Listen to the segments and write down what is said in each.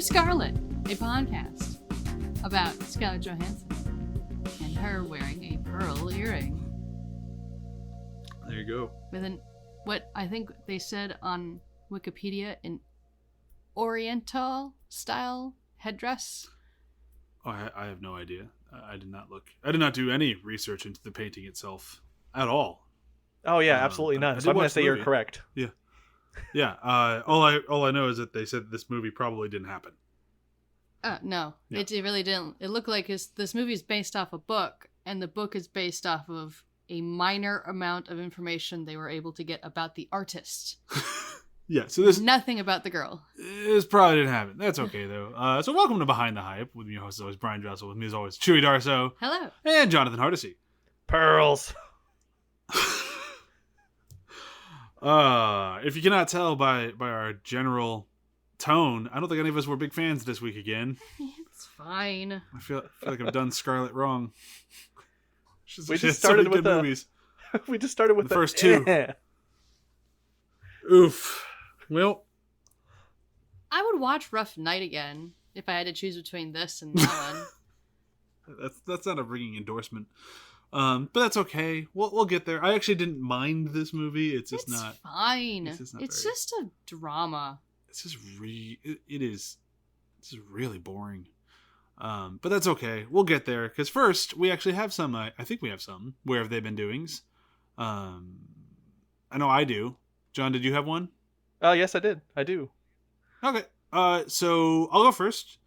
Scarlett, a podcast about Scarlett Johansson and her wearing a pearl earring. There you go. With what I think they said on Wikipedia, an Oriental style headdress. Oh, I have no idea. I did not look. I did not do any research into the painting itself at all. Oh yeah, absolutely none. So I'm going to say you're correct. Yeah. Yeah. All I know is that they said this movie probably didn't happen. No, yeah. It really didn't. It looked like this movie is based off a book, and the book is based off of a minor amount of information they were able to get about the artist. Yeah, so there's nothing about the girl. This probably didn't happen. That's okay though. So welcome to Behind the Hype. With me, host as always, Brian Dressel. With me as always, Chewy Darso. Hello. And Jonathan Hardesty. Pearls. If you cannot tell by our general tone, I don't think any of us were big fans this week again. It's fine. I feel like I've done Scarlett wrong. We just started with the movies. We just started with the first two. Oof. Well, I would watch Rough Night again if I had to choose between this and that one. That's not a ringing endorsement. But that's okay. We'll get there. I actually didn't mind this movie. It's not fine. It's just a drama. It's just it is really boring. But that's okay. We'll get there. Because first, we actually have some, I think we have some, Where Have They Been Doings? I know I do. John, did you have one? Yes, I did. I do. Okay. So I'll go first.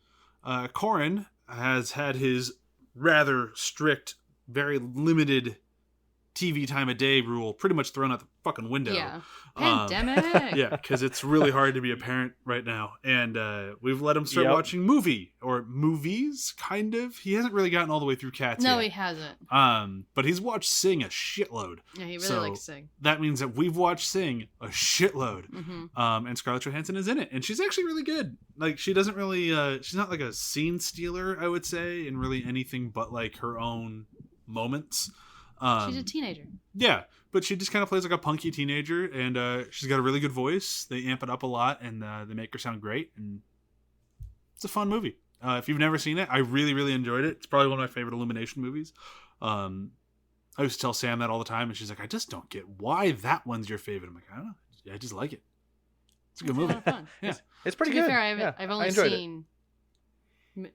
Corin has had his rather strict, very limited TV time of day rule pretty much thrown out the fucking window. Yeah. Pandemic. Yeah, because it's really hard to be a parent right now. And we've let him start watching movies, kind of. He hasn't really gotten all the way through Cats yet. No, he hasn't. But he's watched Sing a shitload. Yeah, he really likes Sing. That means that we've watched Sing a shitload. Mm-hmm. And Scarlett Johansson is in it. And she's actually really good. Like, she doesn't really... she's not like a scene stealer, I would say, in really anything but like her own moments. She's a teenager. Yeah, but she just kind of plays like a punky teenager, and she's got a really good voice. They amp it up a lot, and they make her sound great, and it's a fun movie. If you've never seen it, I really, really enjoyed it. It's probably one of my favorite Illumination movies. I used to tell Sam that all the time, and she's like, I just don't get why that one's your favorite. I'm like, I don't know. Yeah, I just like it. It's a good movie. A lot of fun. Yeah. It's pretty good. good. To be fair, I've only seen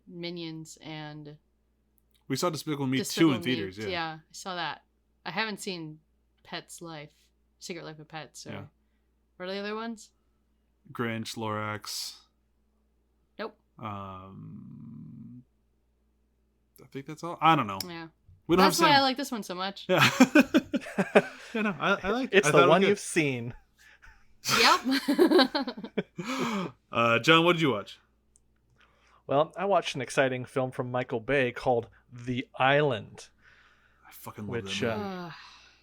Minions and... We saw Despicable Me 2 in theaters. Yeah, I saw that. I haven't seen Secret Life of Pets. Or... Yeah. What are the other ones? Grinch, Lorax. Nope. I think that's all. I don't know. Yeah. That's why I like this one so much. Yeah. Yeah, no, I like it. It's the one you've seen. Yep. John, what did you watch? Well, I watched an exciting film from Michael Bay called The Island. I fucking love that movie.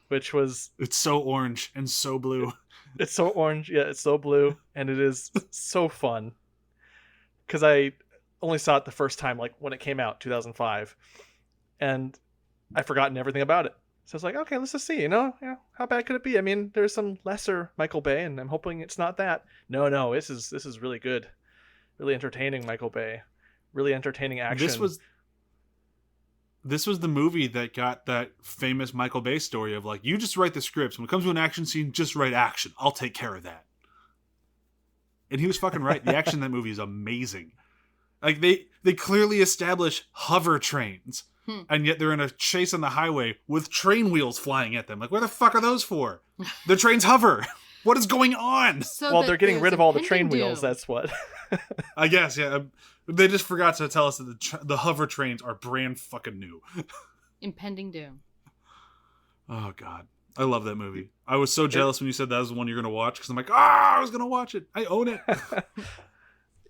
Which was... It's so orange and so blue. It's so orange, yeah, it's so blue, and it is so fun. Because I only saw it the first time, like, when it came out, 2005. And I'd forgotten everything about it. So I was like, okay, let's just see, how bad could it be? I mean, there's some lesser Michael Bay, and I'm hoping it's not that. No, this is really good. Really entertaining Michael Bay. Really entertaining action. This was the movie that got that famous Michael Bay story of like, you just write the scripts. When it comes to an action scene, just write action. I'll take care of that. And he was fucking right. The action in that movie is amazing. Like they clearly establish hover trains. And yet they're in a chase on the highway with train wheels flying at them. Like, where the fuck are those for? The trains hover. What is going on? Well, they're getting rid of all the train wheels. That's what. I guess, yeah. They just forgot to tell us that the hover trains are brand fucking new. Impending doom. Oh, God. I love that movie. I was so jealous when you said that was the one you're going to watch. Because I'm like, I was going to watch it. I own it.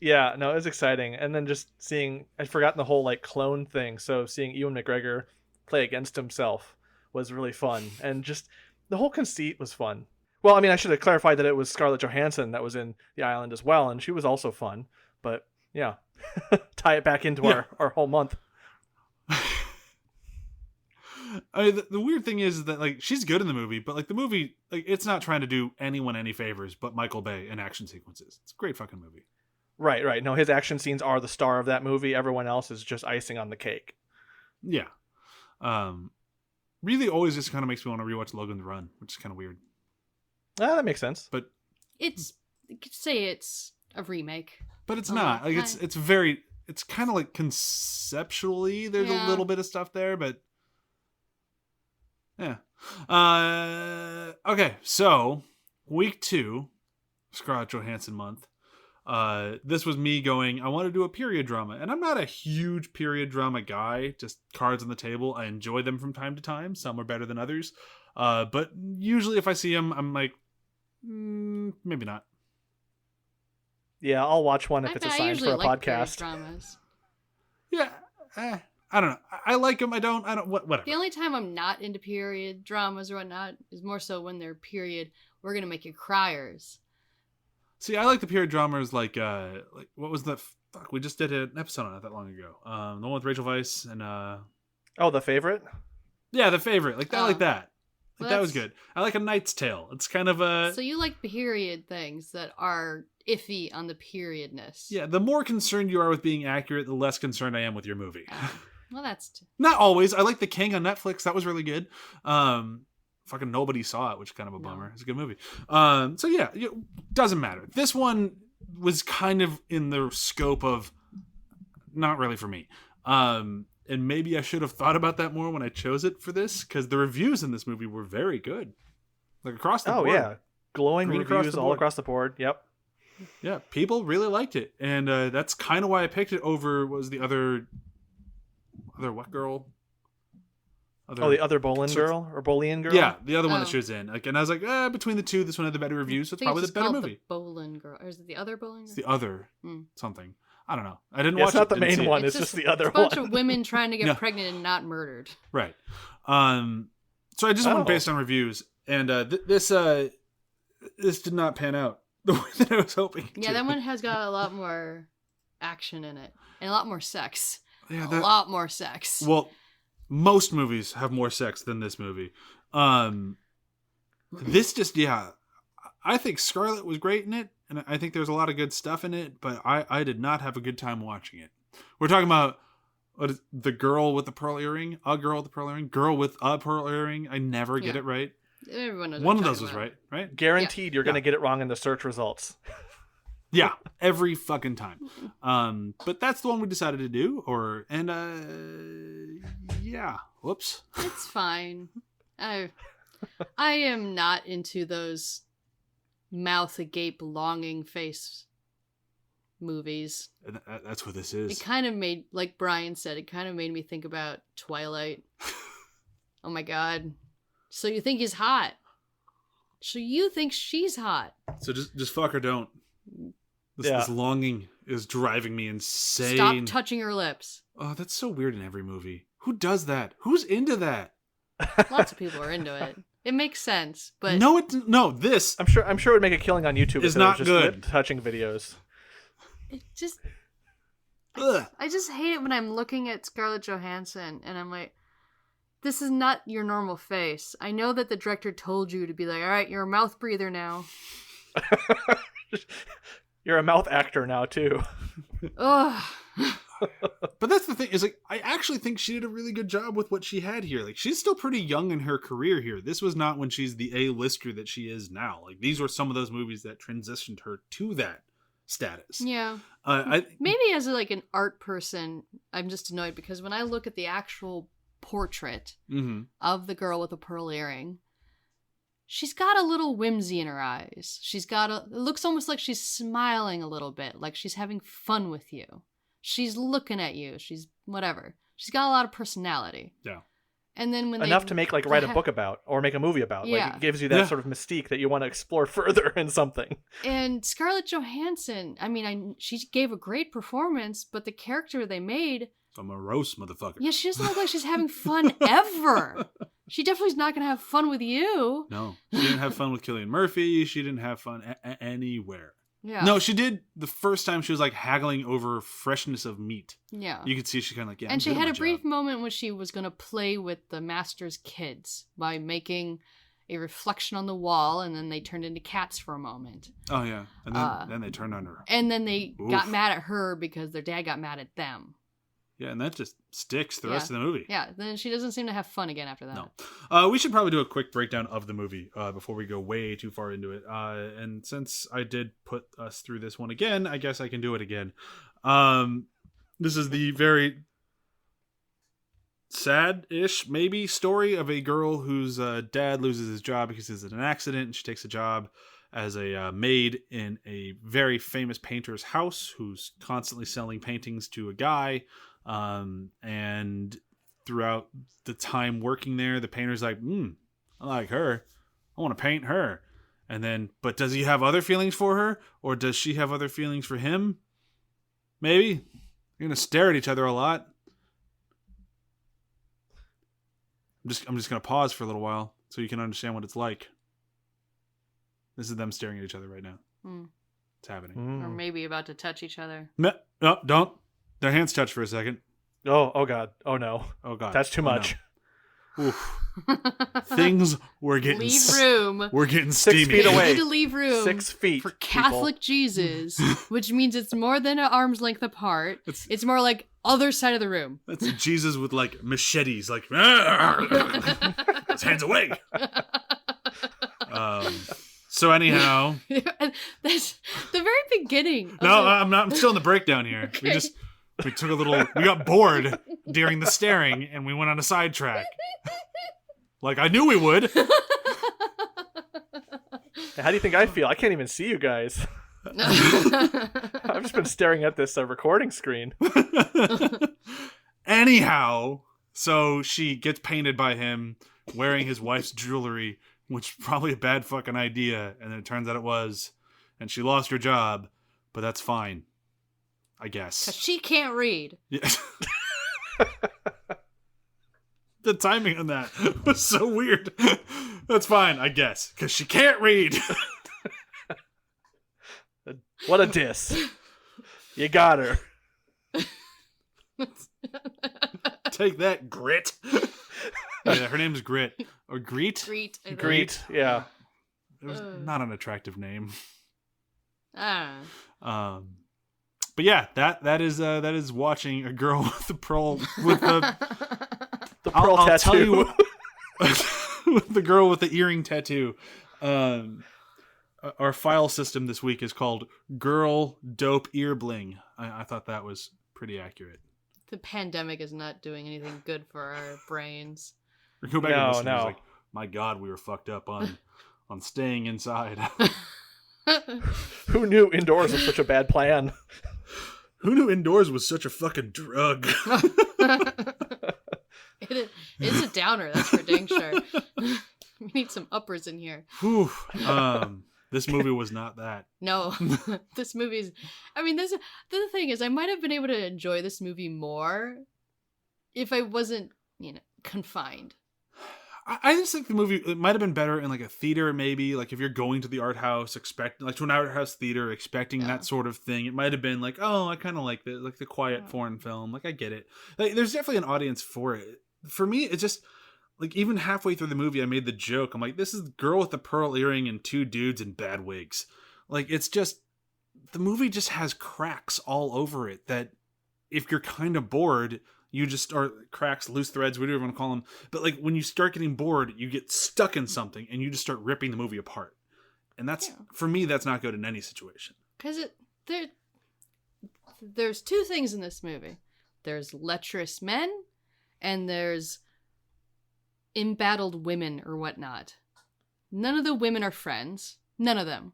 Yeah, no, it was exciting. And then just seeing... I'd forgotten the whole, like, clone thing. So seeing Ewan McGregor play against himself was really fun. And just... The whole conceit was fun. Well, I mean, I should have clarified that it was Scarlett Johansson that was in The Island as well, and she was also fun. But yeah, tie it back into our whole month. I mean, the weird thing is that like she's good in the movie, but like the movie, like it's not trying to do anyone any favors but Michael Bay in action sequences. It's a great fucking movie. Right. No, his action scenes are the star of that movie. Everyone else is just icing on the cake. Yeah. Really always just kind of makes me want to rewatch Logan the Run, which is kind of weird. That makes sense. But you could say it's a remake. But it's not. Like it's kind of like conceptually there's a little bit of stuff there, but yeah. Okay, so week 2, Scarlett Johansson month. This was me going, I want to do a period drama. And I'm not a huge period drama guy, just cards on the table. I enjoy them from time to time. Some are better than others. But usually if I see them, I'm like, maybe not. Yeah, I'll watch one if it's assigned for a podcast. Dramas. Yeah, I don't know. I like them. I don't. Whatever. The only time I'm not into period dramas or whatnot is more so when they're period. We're gonna make you criers. See, I like the period dramas like what was the fuck? We just did an episode on it that long ago. The one with Rachel Weisz and Oh, The Favorite? Yeah, The Favorite. Like I like that. Like Well, that was good. I like A Knight's Tale. It's kind of a So you like period things that are iffy on the periodness. Yeah, the more concerned you are with being accurate, the less concerned I am with your movie. Well, that's not always. I like The King on Netflix. That was really good. Fucking nobody saw it, which is kind of a bummer. It's a good movie. So yeah, doesn't matter. This one was kind of in the scope of not really for me. And maybe I should have thought about that more when I chose it for this, because the reviews in this movie were very good. Like across the board. Oh yeah. Glowing reviews all across the board. Yep. Yeah, people really liked it. And that's kind of why I picked it over the other what girl? The other Bolin girl or Bolian girl? Yeah, the other one that she was in. Like, and I was like, between the two, this one had the better reviews, so it's probably the better movie. The Bolin girl. Or is it the other Bolin girl? It's the other something. I don't know. I didn't watch it. It's not the main one. It's just the other one. It's a bunch of women trying to get pregnant and not murdered. Right. So I just went based on reviews, and this did not pan out the way that I was hoping. Yeah, that one has got a lot more action in it and a lot more sex. Yeah, a lot more sex. Well, most movies have more sex than this movie. This just I think Scarlett was great in it, and I think there's a lot of good stuff in it, but I did not have a good time watching it. We're talking about the girl with the pearl earring, a girl with the pearl earring, girl with a pearl earring. I never get it right. Everyone knows one of those was right? Guaranteed you're going to get it wrong in the search results. Yeah, every fucking time. But that's the one we decided to do, whoops. It's fine. I am not into those mouth agape longing face movies. That's what this is. It kind of made, like Brian said, it kind of made me think about Twilight. Oh my god. So you think he's hot. So you think she's hot. So just fuck or don't. This longing is driving me insane. Stop touching her lips. Oh, that's so weird in every movie. Who does that? Who's into that? Lots of people are into it. It makes sense, but this I'm sure it would make a killing on YouTube. Is not good. Touching videos. It just I just hate it when I'm looking at Scarlett Johansson and I'm like, this is not your normal face. I know that the director told you to be like, all right, you're a mouth breather now. You're a mouth actor now too. Ugh. But that's the thing, is like I actually think she did a really good job with what she had here. Like she's still pretty young in her career here. This was not when she's the A-lister that she is now. Like these were some of those movies that transitioned her to that status. Yeah. Maybe as like an art person, I'm just annoyed because when I look at the actual portrait of the girl with the pearl earring, she's got a little whimsy in her eyes. It looks almost like she's smiling a little bit, like she's having fun with you. She's looking at you. She's whatever. She's got a lot of personality. Yeah. And then when enough to make write a book about or make a movie about. Yeah. Like it gives you that sort of mystique that you want to explore further in something. And Scarlett Johansson, she gave a great performance, but the character they made, some morose motherfucker. Yeah, she doesn't look like she's having fun ever. She definitely is not going to have fun with you. No, she didn't have fun with Cillian Murphy. She didn't have fun anywhere. Yeah. No, she did the first time she was like haggling over freshness of meat. Yeah. You could see she kind of like, yeah. And she had a brief moment when she was going to play with the master's kids by making a reflection on the wall, and then they turned into cats for a moment. Oh, yeah. And then they turned on her. And then they got mad at her because their dad got mad at them. Yeah, and that just sticks the rest of the movie. Yeah, then she doesn't seem to have fun again after that. No. We should probably do a quick breakdown of the movie before we go way too far into it. And since I did put us through this one again, I guess I can do it again. This is the very sad-ish, maybe, story of a girl whose dad loses his job because he's in an accident, and she takes a job as a maid in a very famous painter's house who's constantly selling paintings to a guy. And throughout the time working there, the painter's like, I like her. I want to paint her. And then, but does he have other feelings for her? Or does she have other feelings for him? Maybe. They're going to stare at each other a lot. I'm just going to pause for a little while so you can understand what it's like. This is them staring at each other right now. It's happening. Or maybe about to touch each other. No, don't. Their hands touch for a second. Oh God. Oh no. Oh God. That's too much. No. Oof. Things were getting leave room. We're getting 6 steamy. feet away. You need to leave room 6 feet for Catholic Jesus, which means it's more than an arm's length apart. It's more like other side of the room. That's Jesus with like machetes, like his hands away. So anyhow, that's the very beginning. No, I'm not. I'm still in the breakdown here. Okay. We took a little. We got bored during the staring, and we went on a sidetrack. Like I knew we would. How do you think I feel? I can't even see you guys. I've just been staring at this recording screen. Anyhow, so she gets painted by him wearing his wife's jewelry, which is probably a bad fucking idea, and then it turns out it was, and she lost her job, but that's fine, I guess. 'Cause she can't read. Yeah. The timing on that was so weird. That's fine, I guess, because she can't read. What a diss. You got her. Take that, Grit. Yeah, her name's Grit. Or Greet? Greet. Greet, yeah. It was not an attractive name. Ah. But yeah, that is watching a girl with the pearl with the pearl tattoo. I'll tell you what, the girl with the earring tattoo. Our file system this week is called Girl Dope Ear Bling. I thought that was pretty accurate. The pandemic is not doing anything good for our brains. Or go back and listen. No. It's like, my God, we were fucked up on staying inside. Who knew indoors was such a bad plan? Who knew indoors was such a fucking drug? It is a downer, that's for dang sure. We need some uppers in here. Whew. This movie was not that. No, this movie's. I mean, the thing is, I might have been able to enjoy this movie more if I wasn't, confined. I just think the movie, it might have been better in like a theater, maybe. Like if you're going to the art house, to an art house theater, expecting that sort of thing. It might have been like, oh, I kind of like the quiet foreign film. Like I get it. Like, there's definitely an audience for it. For me, it's just like even halfway through the movie, I made the joke. I'm like, this is the girl with the pearl earring and two dudes in bad wigs. Like it's just, the movie just has cracks all over it that if you're kind of bored, you just start, cracks, loose threads, whatever you want to call them. But like when you start getting bored, you get stuck in something and you just start ripping the movie apart. And that's, for me, that's not good in any situation. Because there's two things in this movie. There's lecherous men and there's embattled women or whatnot. None of the women are friends. None of them.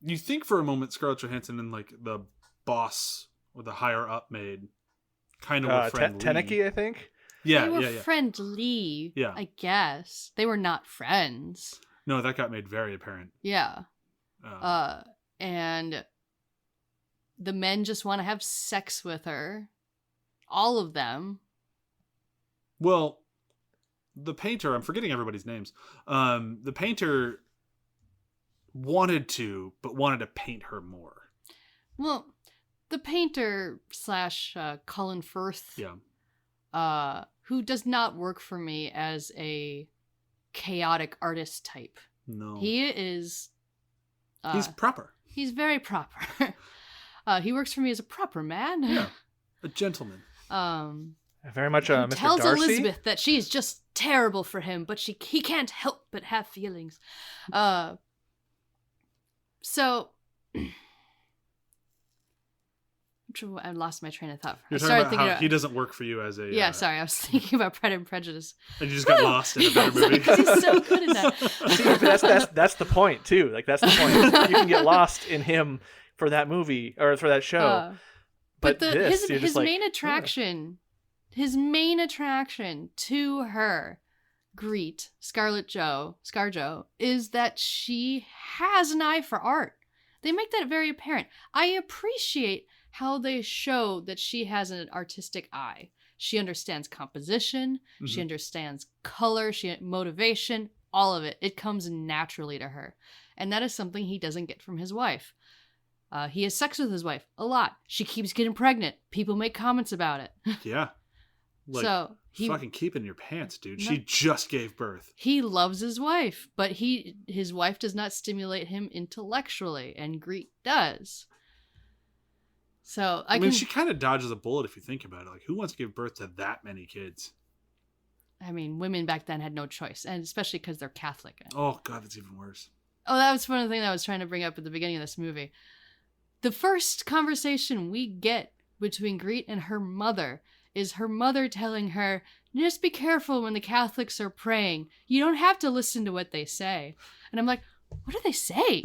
You think for a moment Scarlett Johansson and like the boss or the higher up maid kind of were friendly. Teneki, I think. Yeah, they were friendly. Yeah, I guess they were not friends. No, that got made very apparent. Yeah. And the men just want to have sex with her. All of them. Well, the painter, I'm forgetting everybody's names. The painter wanted to paint her more. Well, the painter / Colin Firth, who does not work for me as a chaotic artist type. No. He is... he's proper. He's very proper. He works for me as a proper man. Yeah, a gentleman. Very much Mr. Tells Darcy. Elizabeth that she's just terrible for him, but he can't help but have feelings. So... I lost my train of thought. You're talking about how he doesn't work for you as a... Yeah, sorry. I was thinking about Pride and Prejudice. And you just got lost in a better movie. Because he's so good in that. See, that's the point, too. Like, that's the point. You can get lost in him for that movie, or for that show. But his main attraction... His main attraction to her, Greet, ScarJo, is that she has an eye for art. They make that very apparent. I appreciate how they show that she has an artistic eye. She understands composition, she understands color, motivation, all of it. It comes naturally to her. And that is something he doesn't get from his wife. He has sex with his wife a lot. She keeps getting pregnant. People make comments about it. Yeah. Like, so fucking keep it in your pants, dude. She just gave birth. He loves his wife, but his wife does not stimulate him intellectually, and Greet does. So I mean, she kind of dodges a bullet if you think about it. Like, who wants to give birth to that many kids? I mean, women back then had no choice, and especially because they're Catholic. Oh God, that's even worse. Oh, that was one of the things I was trying to bring up at the beginning of this movie. The first conversation we get between Greet and her mother is her mother telling her, just be careful when the Catholics are praying. You don't have to listen to what they say. And I'm like, what do they say?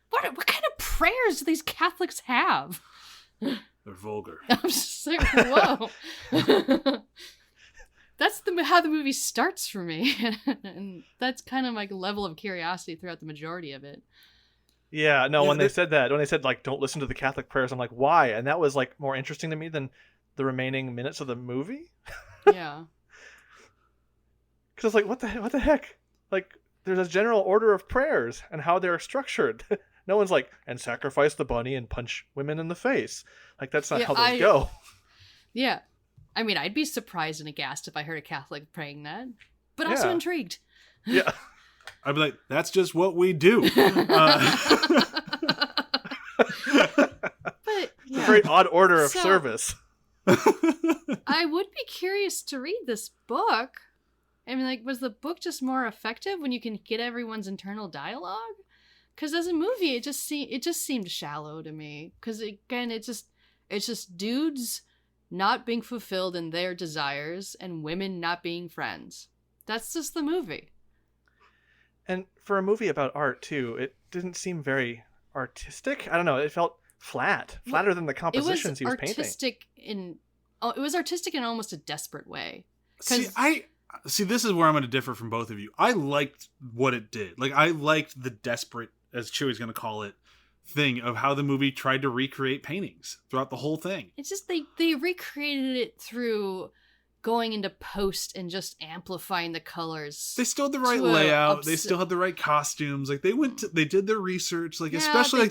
What kind of prayers do these Catholics have? They're vulgar. I'm just like, whoa. That's how the movie starts for me. And that's kind of my level of curiosity throughout the majority of it. Yeah, no, when they said that, when they said, like, don't listen to the Catholic prayers, I'm like, why? And that was, like, more interesting to me than the remaining minutes of the movie. Yeah. Because it's like, what the heck? Like, there's a general order of prayers and how they're structured. No one's like, and sacrifice the bunny and punch women in the face. Like, that's not how those go. Yeah. I mean, I'd be surprised and aghast if I heard a Catholic praying that, but also intrigued. Yeah. I'd be like, that's just what we do. It's a very odd order of service. I would be curious to read this book. I mean, like, was the book just more effective when you can get everyone's internal dialogue? Because as a movie, it just seemed shallow to me. Because again, it's just dudes not being fulfilled in their desires and women not being friends. That's just the movie. And for a movie about art too, it didn't seem very artistic. I don't know. It felt flatter than the compositions he was painting. It was artistic in almost a desperate way. See, this is where I'm going to differ from both of you. I liked what it did. Like, I liked the desperate, as Chewy's going to call it, thing of how the movie tried to recreate paintings throughout the whole thing. It's just they recreated it through going into post and just amplifying the colors. They still had the right layout. They still had the right costumes. Like, they did their research. Like, especially like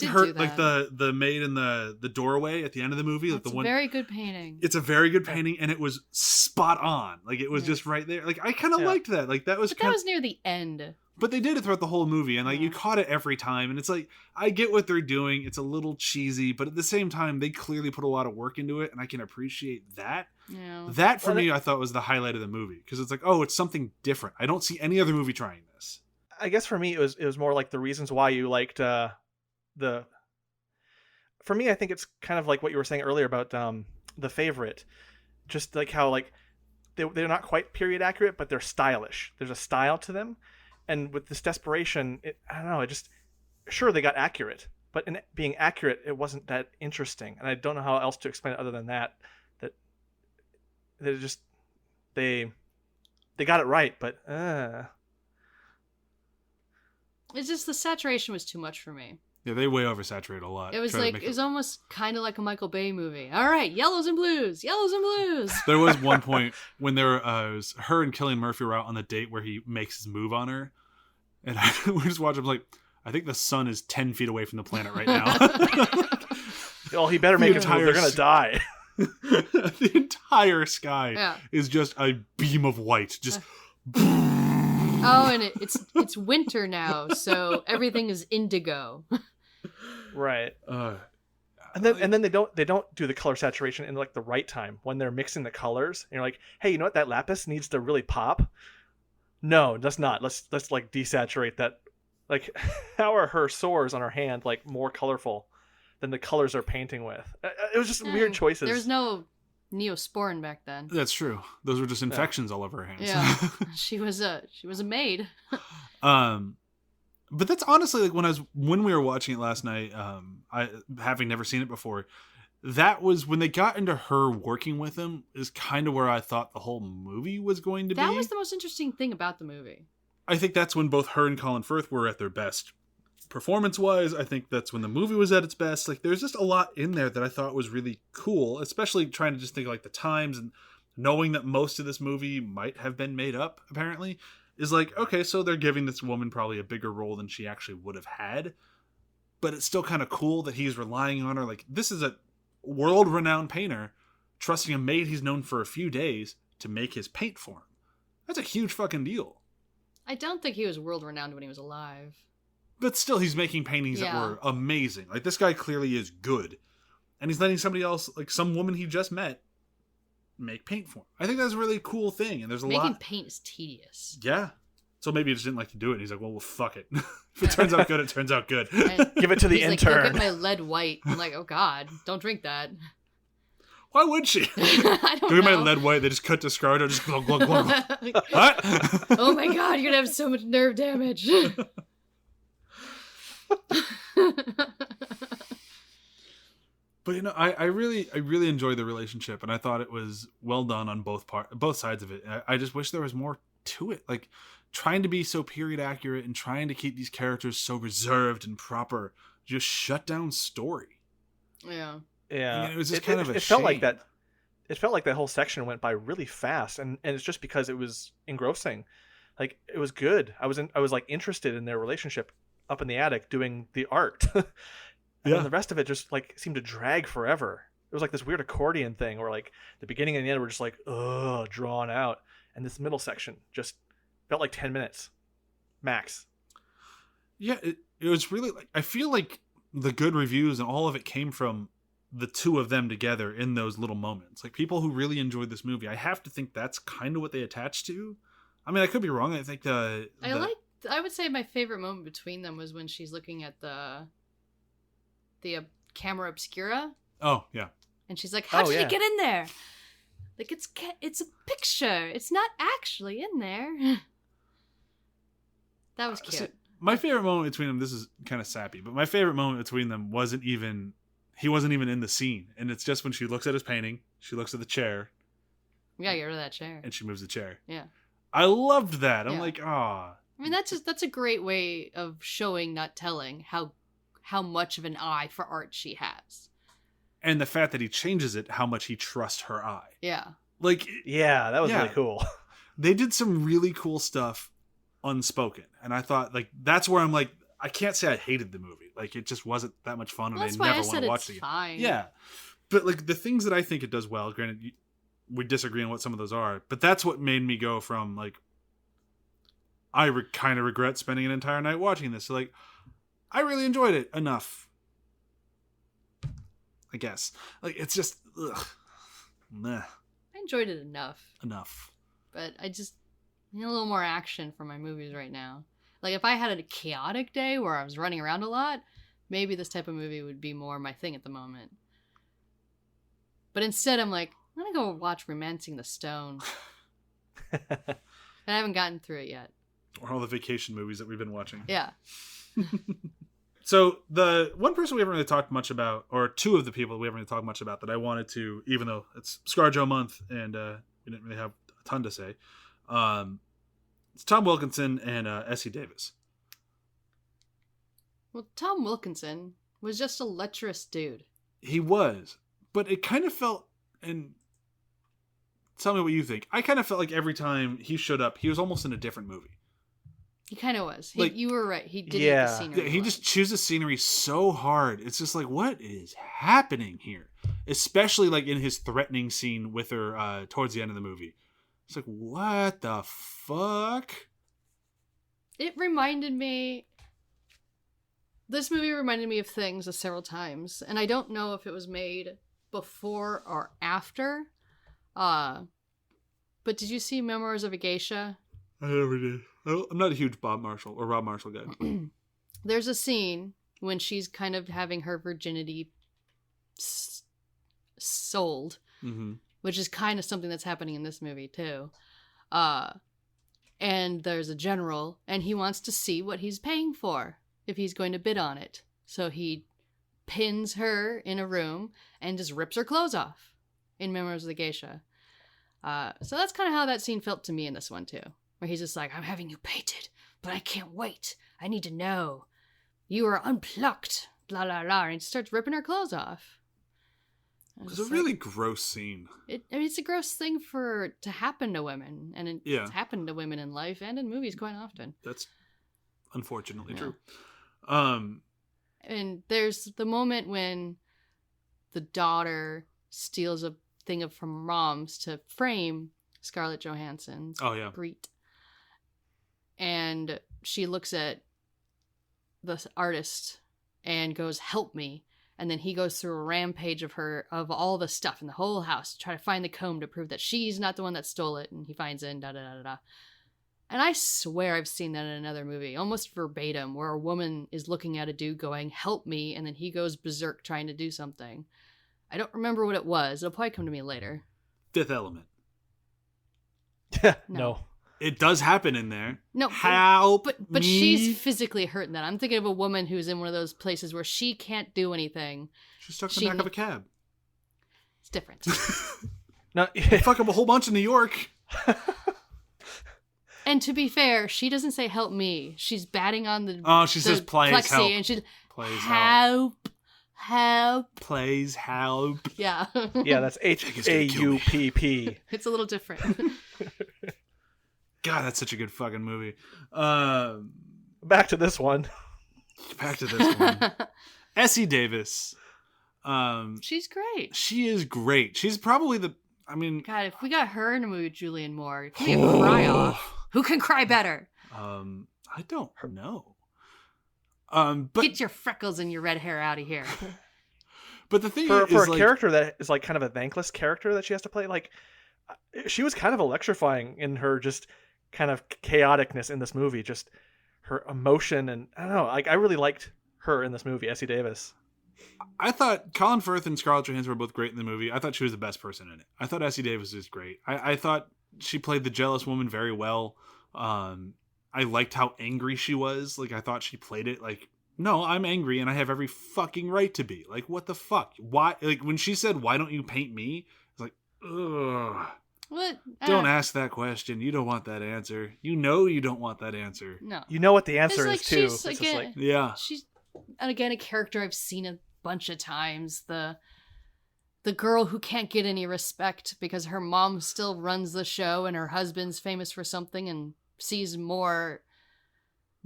the maid in the doorway at the end of the movie. Like, it's a very good painting. It's a very good painting, and it was spot on. Like, it was just right there. Like, I kind of liked that. Like, that was. But that was near the end. But they did it throughout the whole movie, and like you caught it every time. And it's like, I get what they're doing. It's a little cheesy, but at the same time, they clearly put a lot of work into it, and I can appreciate that. Yeah. That for me, I thought was the highlight of the movie, because it's like, oh, it's something different. I don't see any other movie trying this. I guess for me, it was more like the reasons why you liked the. For me, I think it's kind of like what you were saying earlier about The Favorite, just like how like they're not quite period accurate, but they're stylish. There's a style to them. And with this desperation, I don't know, it just, sure, they got accurate, but in being accurate, it wasn't that interesting. And I don't know how else to explain it other than that just, they got it right, but, It's just the saturation was too much for me. Yeah, they way oversaturate a lot. It was like, it was almost kind of like a Michael Bay movie. All right, yellows and blues. There was one point when there was her and Cillian Murphy were out on the date where he makes his move on her. And we just watched him like, I think the sun is 10 feet away from the planet right now. Oh, he better make it move. They're going to die. The entire sky is just a beam of white. Just... Oh, and it's winter now, so everything is indigo. Right. And then they don't do the color saturation in like the right time when they're mixing the colors. And you're like, hey, you know what? That lapis needs to really pop. No, that's not. Let's like desaturate that. Like, how are her sores on her hand like more colorful than the colors they're painting with? It was just weird choices. There's no Neosporin back then. That's true. Those were just infections all over her hands. Yeah, she was a maid. But that's honestly like when we were watching it last night. I having never seen it before. That was when they got into her working with him is kind of where I thought the whole movie was going to be. That was the most interesting thing about the movie. I think that's when both her and Colin Firth were at their best performance-wise. I think that's when the movie was at its best. Like, there's just a lot in there that I thought was really cool, especially trying to just think of, like, the times and knowing that most of this movie might have been made up, apparently, is like, okay, so they're giving this woman probably a bigger role than she actually would have had, but it's still kind of cool that he's relying on her. Like, this is a world-renowned painter trusting a maid he's known for a few days to make his paint for him. That's a huge fucking deal. I don't think he was world-renowned when he was alive. But still, he's making paintings that were amazing. Like, this guy clearly is good. And he's letting somebody else, like some woman he just met, make paint for him. I think that's a really cool thing. And there's Making paint is tedious. Yeah. So maybe he just didn't like to do it. And he's like, well, fuck it. If it turns out good, it turns out good. Give it to the intern. Like, go get my lead white. I'm like, oh God, don't drink that. Why would she? I don't know. Give my lead white. They just cut to ScarJo. Just glug, glug, glug. What? Oh my God, you're going to have so much nerve damage. But I really enjoyed the relationship, and I thought it was well done on both sides of it. I just wish there was more to it, like trying to be so period accurate and trying to keep these characters so reserved and proper. Just shut down story. Yeah. Yeah. I mean, it was just kind of a shame. Felt like that. It felt like that whole section went by really fast, and it's just because it was engrossing. Like, it was good. I was like interested in their relationship up in the attic doing the art. And then the rest of it just like seemed to drag forever. It was like this weird accordion thing where like the beginning and the end were just like drawn out, and this middle section just felt like 10 minutes max. Yeah, it was really like, I feel like the good reviews and all of it came from the two of them together in those little moments. Like, people who really enjoyed this movie, I have to think that's kind of what they attached to. I mean, I could be wrong. I think I would say my favorite moment between them was when she's looking at the camera obscura. Oh, yeah. And she's like, how did you get in there? Like, it's a picture. It's not actually in there. That was cute. See, my favorite moment between them, this is kind of sappy, but my favorite moment between them he wasn't even in the scene. And it's just when she looks at his painting, she looks at the chair. We gotta get rid of that chair. And she moves the chair. Yeah. I loved that. I'm like, ah. I mean, that's a great way of showing, not telling, how much of an eye for art she has. And the fact that he changes it, how much he trusts her eye. Yeah. Like, yeah, that was really cool. They did some really cool stuff unspoken. And I thought, like, that's where I'm like, I can't say I hated the movie. Like, it just wasn't that much fun, and I never want to watch it again. Fine. Yeah. But, like, the things that I think it does well, granted, we disagree on what some of those are, but that's what made me go from, like, I kind of regret spending an entire night watching this. So, like, I really enjoyed it enough, I guess. Like, it's just, ugh. Meh. I enjoyed it enough. But I just need a little more action for my movies right now. Like, if I had a chaotic day where I was running around a lot, maybe this type of movie would be more my thing at the moment. But instead, I'm like, I'm gonna go watch Romancing the Stone. And I haven't gotten through it yet. Or all the vacation movies that we've been watching. Yeah. So the one person we haven't really talked much about, or two of the people we haven't really talked much about that I wanted to, even though it's ScarJo month and we didn't really have a ton to say, it's Tom Wilkinson and Essie Davis. Well, Tom Wilkinson was just a lecherous dude. He was. But it kind of felt, and tell me what you think. I kind of felt like every time he showed up, he was almost in a different movie. He kind of was. Like, you were right. He did yeah. the scenery. Yeah, he just chooses scenery so hard. It's just like, what is happening here? Especially like in his threatening scene with her towards the end of the movie. It's like, what the fuck? It reminded me... This movie reminded me of things several times, and I don't know if it was made before or after. But did you see Memoirs of a Geisha? I never did. I'm not a huge Rob Marshall guy. There's a scene when she's kind of having her virginity sold, which is kind of something that's happening in this movie too. And there's a general, and he wants to see what he's paying for, if he's going to bid on it. So he pins her in a room and just rips her clothes off in Memoirs of the Geisha. So that's kind of how that scene felt to me in this one too. Where he's just like, I'm having you painted, but I can't wait. I need to know. You are unplucked. Blah, blah, blah. And he starts ripping her clothes off. It was a really gross scene. It's a gross thing to happen to women. And it's happened to women in life and in movies quite often. That's unfortunately true. And there's the moment when the daughter steals a thing from mom's to frame Scarlett Johansson's Breet. And she looks at the artist and goes, help me. And then he goes through a rampage of all the stuff in the whole house to try to find the comb to prove that she's not the one that stole it. And he finds it and da-da-da-da-da. And I swear I've seen that in another movie, almost verbatim, where a woman is looking at a dude going, help me, and then he goes berserk trying to do something. I don't remember what it was. It'll probably come to me later. Fifth Element. No. It does happen in there. No. Help but me. she's physically hurt in that. I'm thinking of a woman who's in one of those places where she can't do anything. She's stuck in the back of a cab. It's different. No, Fuck up a whole bunch in New York. And to be fair, she doesn't say help me. She's batting on the she says please plexi, help. and she's Please help. Please help. Yeah. Yeah, that's HAUPP. It's a little different. God, that's such a good fucking movie. Back to this one. Essie Davis. She's great. She is great. She's probably God, if we got her in a movie with Julianne Moore, it'd be a cry off. Who can cry better? I don't know. But Get your freckles and your red hair out of here. But the thing for is, a character that is like kind of a thankless character that she has to play, like she was kind of electrifying in her just kind of chaoticness in this movie, just her emotion, and I don't know, like I really liked her in this movie, Essie Davis. I thought Colin Firth and Scarlett Johansson were both great in the movie. I thought she was the best person in it. I thought Essie Davis was great. I thought she played the jealous woman very well. I liked how angry she was. Like, I thought she played it like, no, I'm angry and I have every fucking right to be. Like, what the fuck? Why? Like, when she said, why don't you paint me? It's like, ugh. What? Don't ask that question. You don't want that answer. You know you don't want that answer. No. You know what the answer It's is, like too. she's, It's again, just like, Yeah. She's, and again, a character I've seen a bunch of times. The girl who can't get any respect because her mom still runs the show and her husband's famous for something and sees more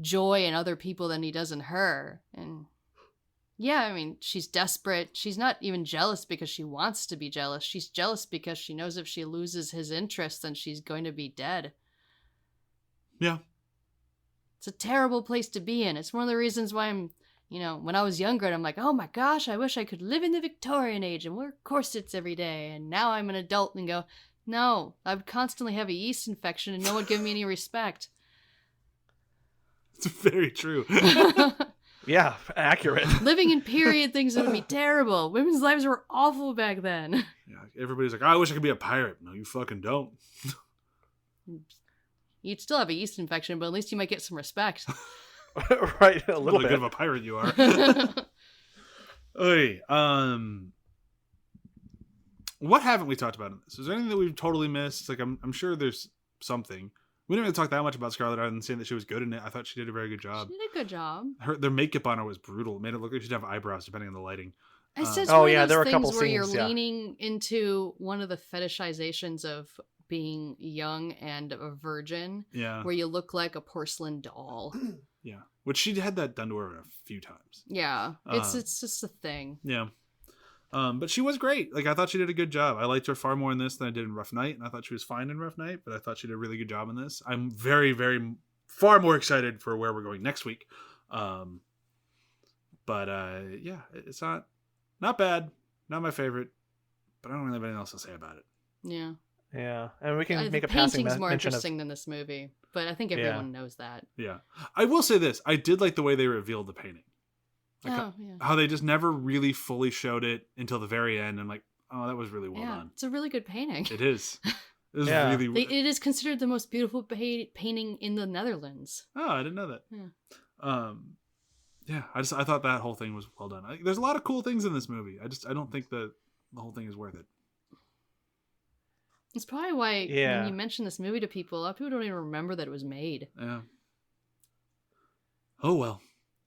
joy in other people than he does in her. And yeah, I mean, she's desperate. She's not even jealous because she wants to be jealous. She's jealous because she knows if she loses his interest, then she's going to be dead. Yeah. It's a terrible place to be in. It's one of the reasons why I'm, when I was younger, and I'm like, oh my gosh, I wish I could live in the Victorian age and wear corsets every day. And now I'm an adult and go, no, I would constantly have a yeast infection and no one would give me any respect. It's very true. yeah, accurate. Living in period things would be terrible. Women's lives were awful back then. Yeah, everybody's like, I wish I could be a pirate. No, you fucking don't. You'd still have a yeast infection, but at least you might get some respect. Right, a little bit. Good of a pirate you are. Oy, what haven't we talked about in this? Is there anything that we've totally missed? Like, I'm sure there's something. We didn't really talk that much about Scarlett other than saying that she was good in it. I thought she did a very good job. She did a good job. Their makeup on her was brutal. It made it look like she'd have eyebrows depending on the lighting. It's just Oh, one yeah, of there those were a couple things where you're scenes, yeah. leaning into one of the fetishizations of being young and a virgin, Yeah. where you look like a porcelain doll. Yeah. Which she had that done to her a few times. Yeah, it's just a thing. Yeah. But she was great. Like, I thought she did a good job. I liked her far more in this than I did in Rough Night, and I thought she was fine in Rough Night, but I thought she did a really good job in this. I'm very, very far more excited for where we're going next week. But yeah, it's not bad. Not my favorite, but I don't really have anything else to say about it. Yeah. Yeah, and we can make the a passing painting's more mention interesting than this movie, but I think everyone knows that. Yeah. I will say this. I did like the way they revealed the painting. Like Oh, yeah. how they just never really fully showed it until the very end. I'm like, oh, that was really well done. It's a really good painting. It is. It is Yeah. really. It is considered the most beautiful painting in the Netherlands. Oh, I didn't know that. Yeah. Yeah. I thought that whole thing was well done. There's a lot of cool things in this movie. I don't think the whole thing is worth it. It's probably why Yeah. when you mention this movie to people, a lot of people don't even remember that it was made. Yeah. Oh well.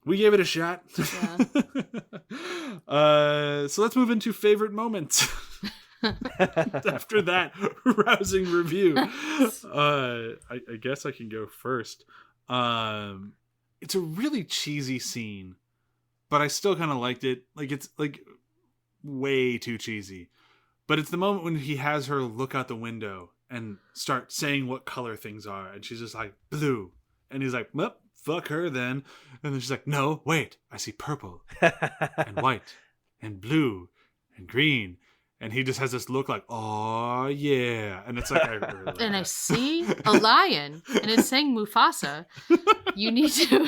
We gave it a shot. Yeah. So let's move into favorite moments. After that rousing review, I guess I can go first. It's a really cheesy scene, but I still kind of liked it. Like, it's like way too cheesy. But it's the moment when he has her look out the window and start saying what color things are, and she's just like, blue. And he's like, well, fuck her then. And then she's like, no, wait, I see purple and white and blue and green. And he just has this look like, oh yeah. And it's like, I really like And I that. see a lion, and it's saying Mufasa. You need to.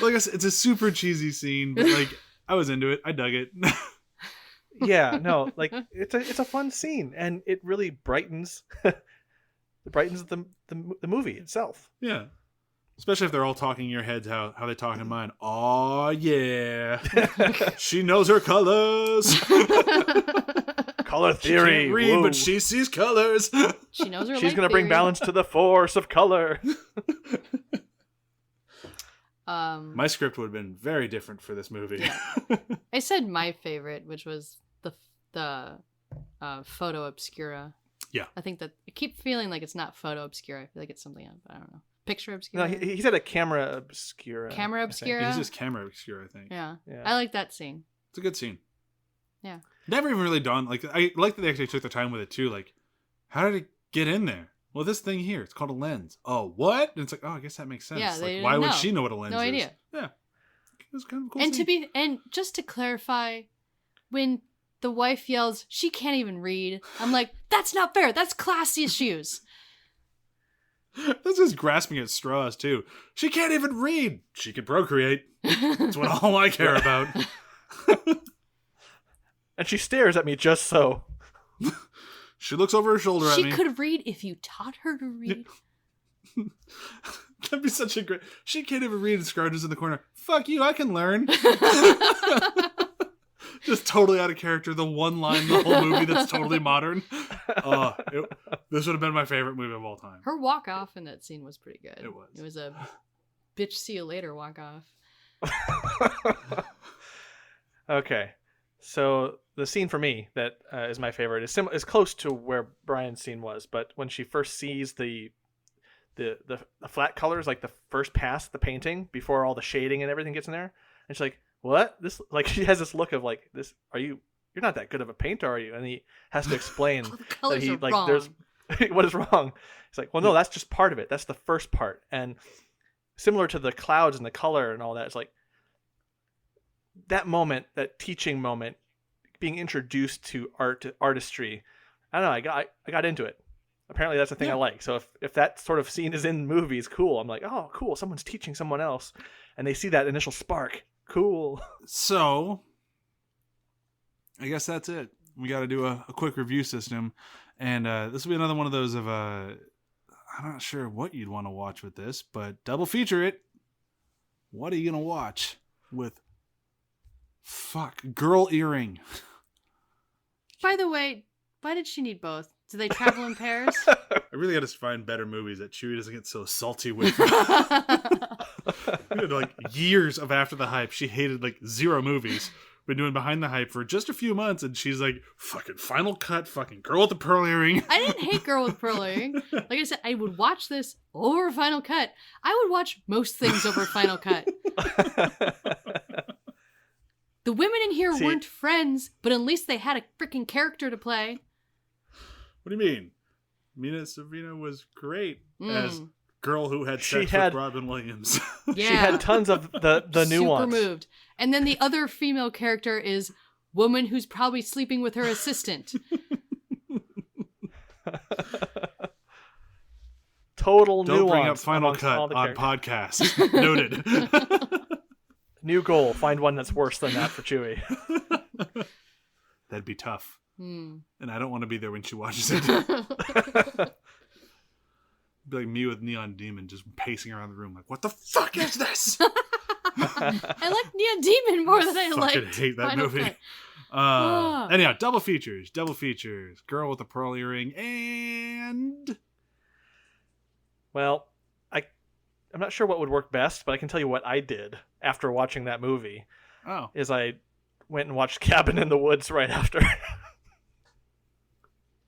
Like I said, it's a super cheesy scene, but like, I was into it. I dug it. Yeah, no, like it's a fun scene, and it really brightens the movie itself. Yeah. Especially if they're all talking in your heads how they talk in mine. Oh yeah. She knows her colors. Color She theory. can't read, woo. but she sees colors. She knows her. She's light gonna bring theory. balance to the force of color. My script would have been very different for this movie. I said my favorite, which was the photo obscura. Yeah. I think that I keep feeling like it's not photo obscura. I feel like it's something else. I don't know. Picture No, obscura. he said a camera obscura. Camera I think. obscura. It's just camera obscure, I think. Yeah. Yeah. I like that scene. It's a good scene. Yeah. Never even really dawned. Like, I like that they actually took the time with it too. Like, how did it get in there? Well, this thing here, it's called a lens. Oh, what? And it's like, oh, I guess that makes sense. Yeah, Like, they why didn't would know. she know what a lens No is? idea. Yeah. It was kind of a cool And scene. and just to clarify, when the wife yells, "She can't even read," I'm like, that's not fair. That's class issues. That's just grasping at straws too. She can't even read. She can procreate. That's what all I care about. And she stares at me just so. She looks over her shoulder at She me. could read if you taught her to read. That'd be such a great. She can't even read, and ScarJo's in the corner. Fuck you, I can learn. Just totally out of character. The one line in the whole movie that's totally modern. This would have been my favorite movie of all time. Her walk off in that scene was pretty good. It was. It was a bitch see you later walk off. Okay, so the scene for me that is my favorite is close to where Brian's scene was, but when she first sees the flat colors, like the first pass, the painting before all the shading and everything gets in there, and she's like, "What?" This, like, she has this look of like, "This, you're not that good of a painter, are you?" And he has to explain The colors that are wrong. there's what is wrong. He's like, "Well, no, that's just part of it. That's the first part." And similar to the clouds and the color and all that, it's like that moment, that teaching moment, being introduced to artistry. I don't know. I got into it. Apparently, that's the thing I like. So if that sort of scene is in movies, cool. I'm like, oh, cool. Someone's teaching someone else, and they see that initial spark. Cool. So, I guess that's it. We got to do a quick review system, and this will be another one of those of I'm not sure what you'd want to watch with this, but double feature it. What are you gonna watch with? Girl earring. By the way, why did she need both? Do they travel in pairs? I really got to find better movies that Chewie doesn't get so salty with. Like years of After the Hype, she hated like 0 movies. Been doing Behind the Hype for just a few months, and she's like, fucking Final Cut, fucking Girl with the Pearl Earring. I didn't hate Girl with Pearl Earring. Like I said, I would watch this over Final Cut. I would watch most things over Final Cut. The women in here weren't friends, but at least they had a freaking character to play. What do you mean? Mina Savino was great as girl who had sex with Robin Williams. Yeah. She had tons of the nuance. Super moved. And then the other female character is woman who's probably sleeping with her assistant. Total Don't nuance. bring up Final Cut on podcast. Noted. New goal. Find one that's worse than that for Chewie. That'd be tough. And I don't want to be there when she watches it. Be like me with Neon Demon just pacing around the room like, what the fuck is this? I like Neon Demon more than I like. I hate that movie. Anyhow, double features. Girl with the Pearl Earring and... Well, I'm not sure what would work best, but I can tell you what I did after watching that movie. Oh. Is I went and watched Cabin in the Woods right after.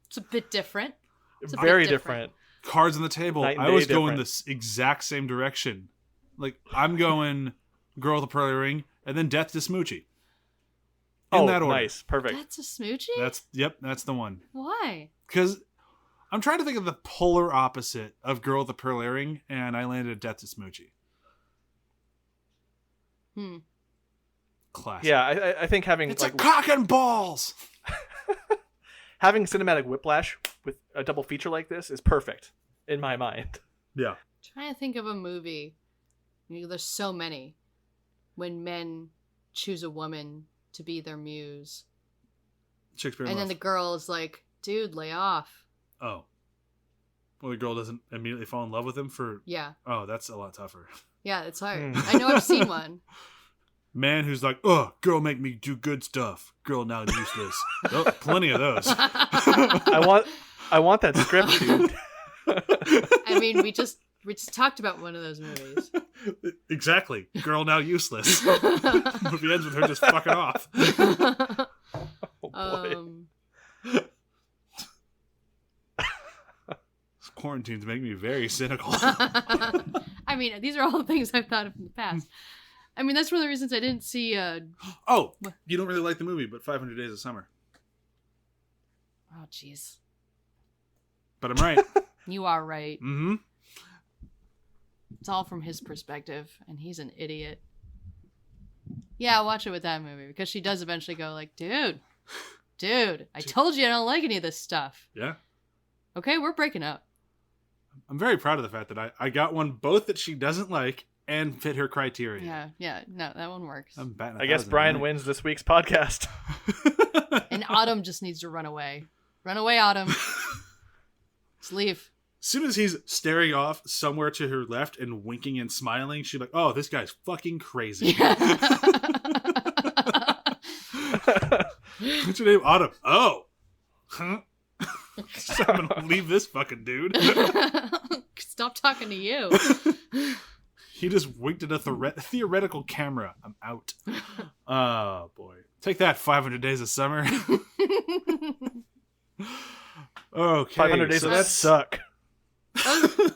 It's a bit different. Very different. Cards on the table. Night and I was day going different. the exact same direction. Like, I'm going Girl with the Pearl Earring and then Death to Smoochie. In that order. Nice. Perfect. That's a smoochie? That's the one. Why? Because I'm trying to think of the polar opposite of Girl with the Pearl Earring, and I landed at Death to Smoochie. Classic. Yeah, I think having It's a cock and balls! having cinematic whiplash with a double feature like this is perfect in my mind. Yeah. Trying to think of a movie. There's so many. When men choose a woman to be their muse. Shakespeare in And Love. then the girl is like, dude, lay off. Oh. Well, the girl doesn't immediately fall in love with him for... Yeah. Oh, that's a lot tougher. Yeah, it's hard. I know I've seen one. Man who's like, oh, girl make me do good stuff. Girl now useless. Oh, plenty of those. I want that script, dude. I mean, we just talked about one of those movies. Exactly. Girl now useless. Movie ends with her just fucking off. Oh, boy. This quarantine's making me very cynical. I mean, these are all things I've thought of in the past. I mean, that's one of the reasons I didn't see... Oh, you don't really like the movie, but 500 Days of Summer. Oh, jeez. But I'm right. You are right. Mm-hmm. It's all from his perspective, and he's an idiot. Yeah, watch it with that movie, because she does eventually go like, dude, I told you I don't like any of this stuff. Yeah. Okay, we're breaking up. I'm very proud of the fact that I got one both that she doesn't like and fit her criteria. Yeah, no, that one works. I'm batting I guess Brian wins this week's podcast. And Autumn just needs to run away. Run away, Autumn. Just leave. As soon as he's staring off somewhere to her left and winking and smiling, she's like, oh, this guy's fucking crazy. What's your name? Autumn. Oh. Huh? I'm gonna leave this fucking dude. Stop talking to you. He just winked at a theoretical camera. I'm out. Oh, boy. Take that, 500 Days of Summer. Okay. 500 Days of that suck. I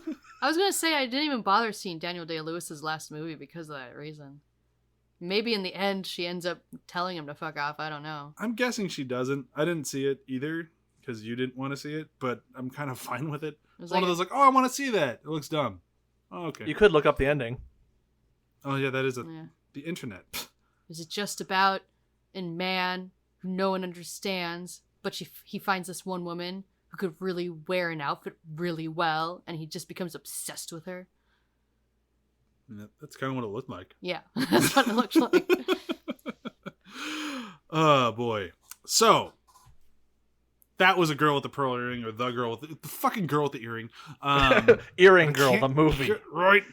was going to say I didn't even bother seeing Daniel Day-Lewis's last movie because of that reason. Maybe in the end she ends up telling him to fuck off. I don't know. I'm guessing she doesn't. I didn't see it either because you didn't want to see it, but I'm kind of fine with it. It's one of those like, oh, I want to see that. It looks dumb. Oh, okay. You could look up the ending. Oh, yeah, that is the internet. Is it just about a man who no one understands, but he finds this one woman who could really wear an outfit really well, and he just becomes obsessed with her? Yeah, that's kind of what it looked like. Yeah, that's what it looks like. Oh, boy. So, that was a girl with the pearl earring, or the girl with the fucking girl with the earring. Earring Girl, the movie. Right.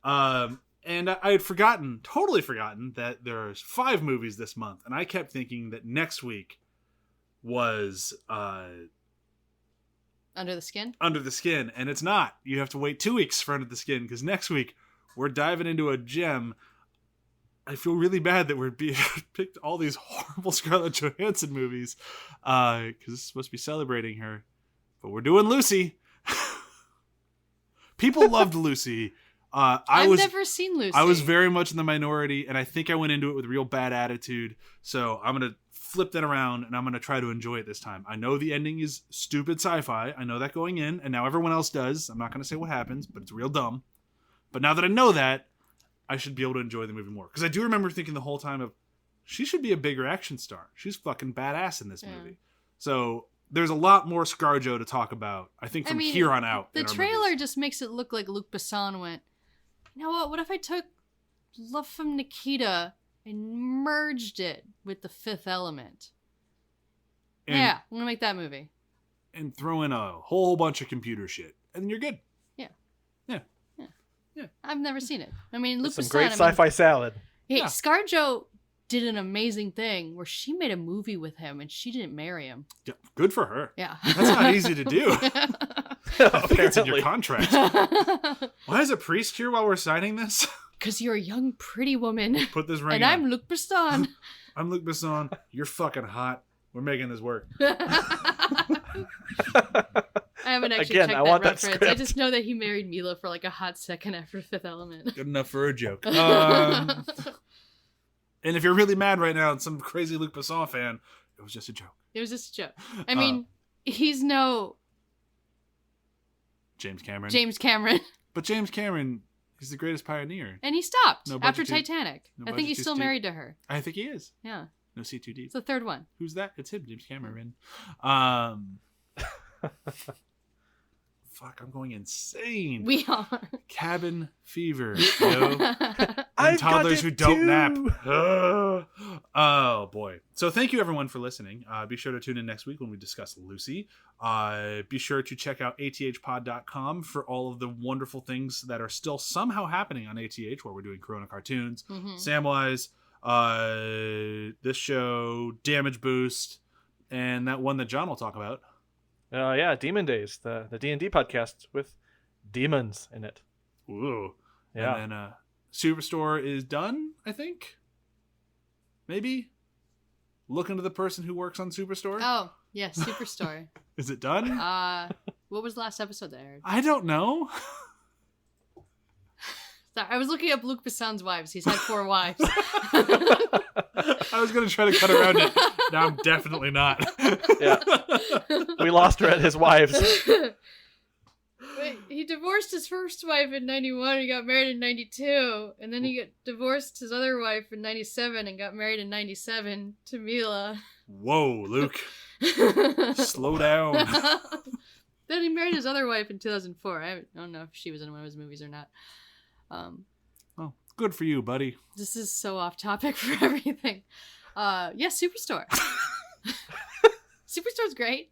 And I had totally forgotten that there's 5 movies this month. And I kept thinking that next week was Under the Skin? Under the Skin, and it's not. You have to wait 2 weeks for Under the Skin, because next week we're diving into a gem. I feel really bad that we're being picked all these horrible Scarlett Johansson movies, because it's supposed to be celebrating her, but we're doing Lucy. People loved Lucy. I've never seen Lucy. I was very much in the minority, and I think I went into it with a real bad attitude. So I'm going to flip that around, and I'm going to try to enjoy it this time. I know the ending is stupid sci-fi. I know that going in, and now everyone else does. I'm not going to say what happens, but it's real dumb. But now that I know that, I should be able to enjoy the movie more. Because I do remember thinking the whole time of, she should be a bigger action star. She's fucking badass in this movie. So there's a lot more ScarJo to talk about, I think, from here on out. The trailer just makes it look like Luc Besson went, you know what if I took Love from Nikita and merged it with The Fifth Element? I'm going to make that movie. And throw in a whole bunch of computer shit. And then you're good. Yeah. I've never seen it. I mean, Luc Besson... Some great sci-fi salad. Hey, ScarJo did an amazing thing where she made a movie with him and she didn't marry him. Yeah, good for her. Yeah. That's not easy to do. I think it's in your contract. Why is a priest here while we're signing this? Because you're a young, pretty woman. Put this ring and on. I'm Luc Besson. I'm Luc Besson. You're fucking hot. We're making this work. I haven't actually checked that reference. I just know that he married Mila for like a hot second after Fifth Element. Good enough for a joke. And if you're really mad right now and some crazy Luc Besson fan, it was just a joke. It was just a joke. I mean, he's no... James Cameron. But James Cameron is the greatest pioneer. And he stopped after Titanic. I think he's still married to her. I think he is. Yeah. No C2D. It's the third one. Who's that? It's him, James Cameron. Fuck, I'm going insane. We are. Cabin fever, yo. And toddlers who don't nap. Oh, boy. So thank you, everyone, for listening. Be sure to tune in next week when we discuss Lucy. Be sure to check out athpod.com for all of the wonderful things that are still somehow happening on ATH, where we're doing Corona cartoons, Samwise, this show, Damage Boost, and that one that John will talk about. Yeah, Demon Days, the D&D podcast with demons in it. Ooh. Yeah. And then Superstore is done, I think. Maybe. Look into the person who works on Superstore. Oh, yes, Superstore. Is it done? What was the last episode that aired? I don't know. Sorry, I was looking up Luc Besson's wives. He's had 4 wives. I was going to try to cut around it. Now I'm definitely not. Yeah. We lost her at his wives. Wait, he divorced his first wife in 91 and got married in 92. And then he got divorced his other wife in 97 and got married in 97 to Mila. Whoa, Luke. Slow down. Then he married his other wife in 2004. I don't know if she was in one of his movies or not. Oh, good for you, buddy. This is so off topic for everything. Superstore. Superstore's great.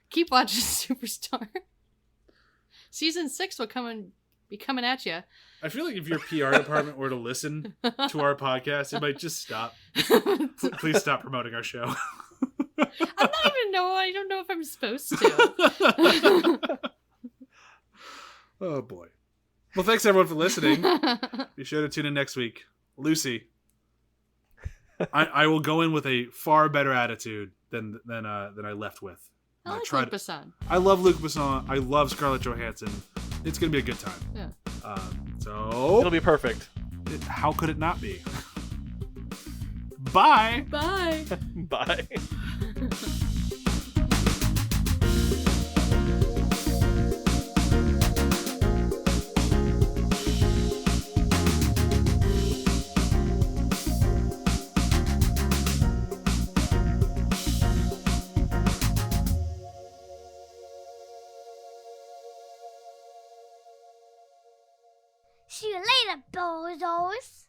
Keep watching Superstore. Season 6 will be coming at you. I feel like if your PR department were to listen to our podcast, it might just stop. Please stop promoting our show. I don't know if I'm supposed to. Oh, boy. Well, thanks everyone for listening. Be sure to tune in next week. Lucy. I will go in with a far better attitude than I left with. I like Luc Besson. I love Luc Besson. I love Scarlett Johansson. It's gonna be a good time. Yeah. So it'll be perfect. How could it not be? Bye. Bye. Bye. See you later, bozos.